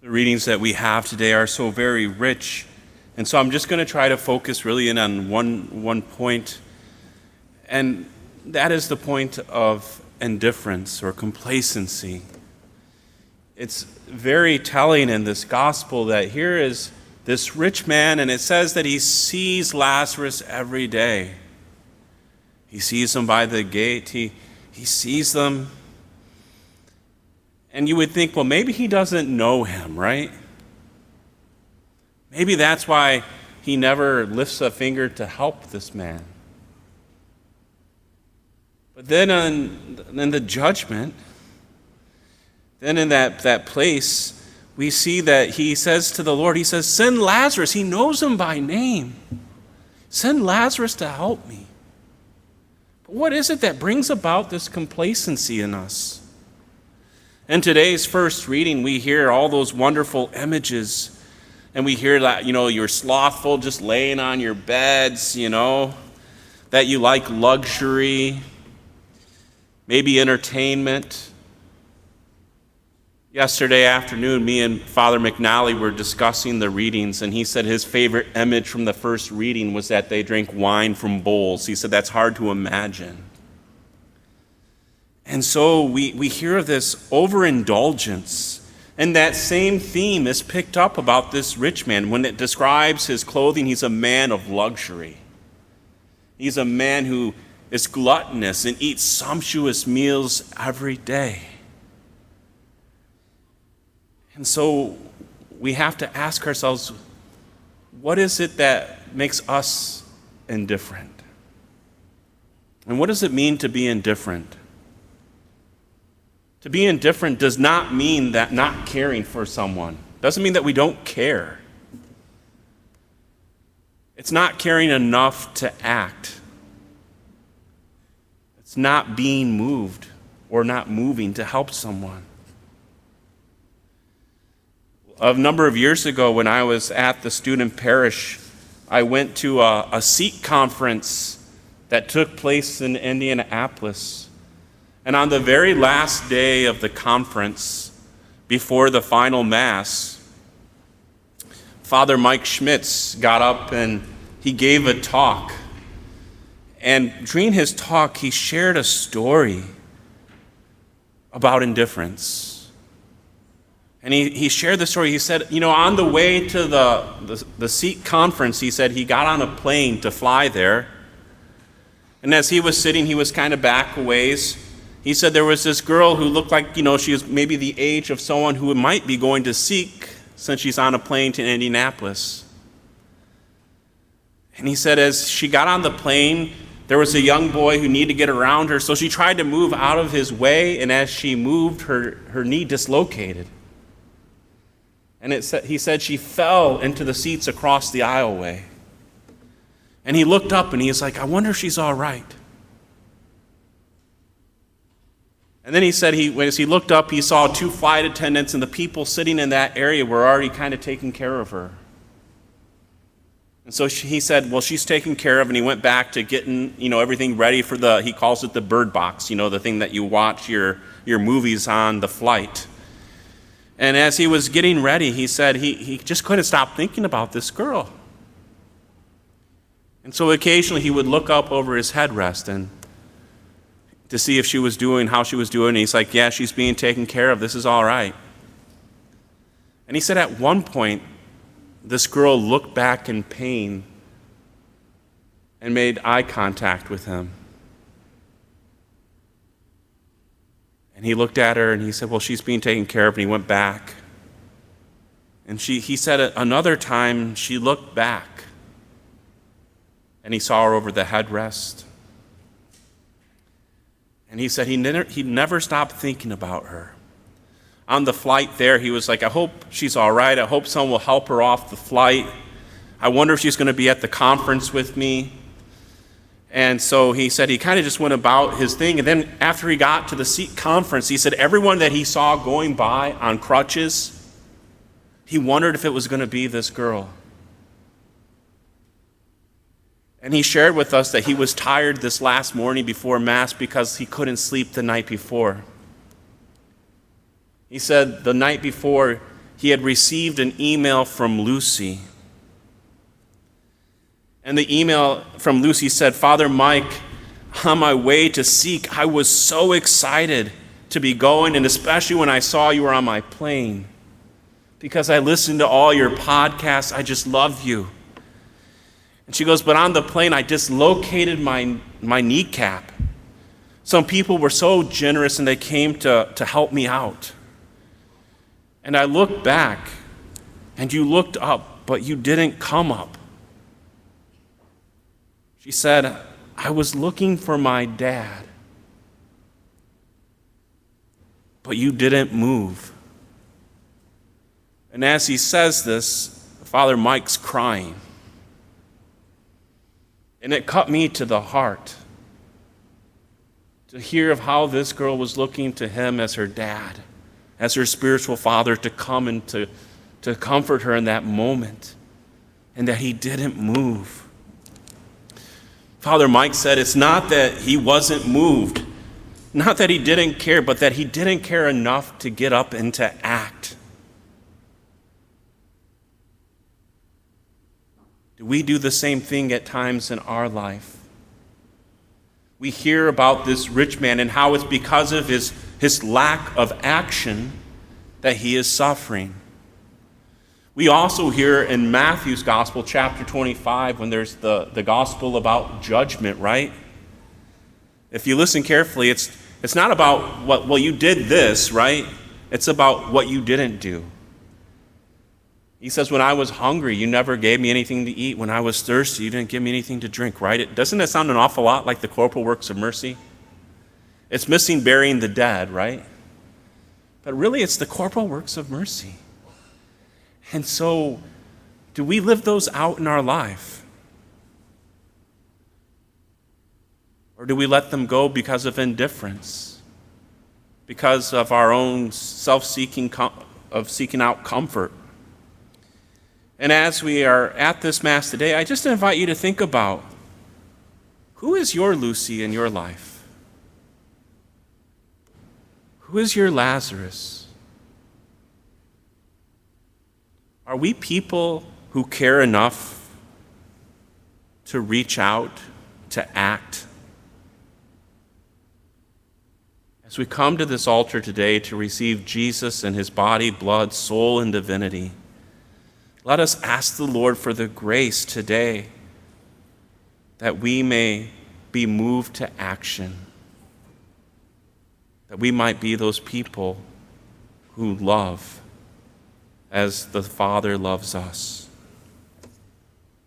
The readings that we have today are so very rich. And so I'm just going to try to focus really in on one point. And that is the point of indifference or complacency. It's very telling in this gospel that here is this rich man, and it says that he sees Lazarus every day. He sees him by the gate. He sees them. And you would think, well, maybe he doesn't know him, right? Maybe that's why he never lifts a finger to help this man. But then in the judgment, then in that place, we see that he says to the Lord, he says, send Lazarus. He knows him by name. Send Lazarus to help me. But what is it that brings about this complacency in us? In today's first reading, we hear all those wonderful images, and we hear that, you're slothful just laying on your beds, that you like luxury, maybe entertainment. Yesterday afternoon, me and Father McNally were discussing the readings, and he said his favorite image from the first reading was that they drank wine from bowls. He said that's hard to imagine. And so we hear of this overindulgence, and that same theme is picked up about this rich man. When it describes his clothing, he's a man of luxury. He's a man who is gluttonous and eats sumptuous meals every day. And so we have to ask ourselves, what is it that makes us indifferent? And what does it mean to be indifferent? To be indifferent does not mean that not caring for someone. Doesn't mean that we don't care. It's not caring enough to act. It's not being moved or not moving to help someone. A number of years ago, when I was at the student parish, I went to a Sikh conference that took place in Indianapolis. And on the very last day of the conference, before the final Mass, Father Mike Schmitz got up and he gave a talk. And during his talk, he shared a story about indifference. And he shared the story. He said, on the way to the Sikh conference, he said he got on a plane to fly there. And as he was sitting, he was kind of back a ways. He said there was this girl who looked like, she was maybe the age of someone who might be going to Sikh since she's on a plane to Indianapolis. And he said as she got on the plane, there was a young boy who needed to get around her, so she tried to move out of his way, and as she moved, her knee dislocated. And he said she fell into the seats across the aisleway. And he looked up and he's like, I wonder if she's all right. And then he said as he looked up, he saw 2 flight attendants, and the people sitting in that area were already kind of taking care of her. And so he said, well, she's taken care of, and he went back to getting, everything ready for he calls it the bird box, the thing that you watch your movies on the flight. And as he was getting ready, he said he just couldn't stop thinking about this girl. And so occasionally he would look up over his headrest and to see if she was doing, how she was doing. And he's like, yeah, she's being taken care of. This is all right. And he said at one point, this girl looked back in pain and made eye contact with him. And he looked at her and he said, well, she's being taken care of. And he went back. And he said another time she looked back and he saw her over the headrest. And he said he never stopped thinking about her. On the flight there, he was like, I hope she's all right. I hope someone will help her off the flight. I wonder if she's going to be at the conference with me. And so he said he kind of just went about his thing. And then after he got to the Sikh conference, he said everyone that he saw going by on crutches, he wondered if it was going to be this girl. And he shared with us that he was tired this last morning before Mass because he couldn't sleep the night before. He said the night before he had received an email from Lucy. And the email from Lucy said, "Father Mike, on my way to Seek, I was so excited to be going, and especially when I saw you were on my plane. Because I listened to all your podcasts, I just love you." And she goes, "But on the plane, I dislocated my kneecap. Some people were so generous, and they came to help me out. And I looked back, and you looked up, but you didn't come up." She said, "I was looking for my dad, but you didn't move." And as he says this, Father Mike's crying. And it cut me to the heart to hear of how this girl was looking to him as her dad, as her spiritual father, to come and to comfort her in that moment, and that he didn't move. Father Mike said it's not that he wasn't moved, not that he didn't care, but that he didn't care enough to get up and to act. Do we do the same thing at times in our life? We hear about this rich man and how it's because of his lack of action that he is suffering. We also hear in Matthew's gospel, chapter 25, when there's the gospel about judgment, right? If you listen carefully, it's not about well, you did this, right? It's about what you didn't do. He says, "When I was hungry, you never gave me anything to eat. When I was thirsty, you didn't give me anything to drink," right? Doesn't that sound an awful lot like the corporal works of mercy? It's missing burying the dead, right? But really, it's the corporal works of mercy. And so, do we live those out in our life? Or do we let them go because of indifference? Because of our own self-seeking, of seeking out comfort? And as we are at this Mass today, I just invite you to think about, who is your Lucy in your life? Who is your Lazarus? Are we people who care enough to reach out, to act? As we come to this altar today to receive Jesus and his body, blood, soul, and divinity, let us ask the Lord for the grace today that we may be moved to action, that we might be those people who love as the Father loves us.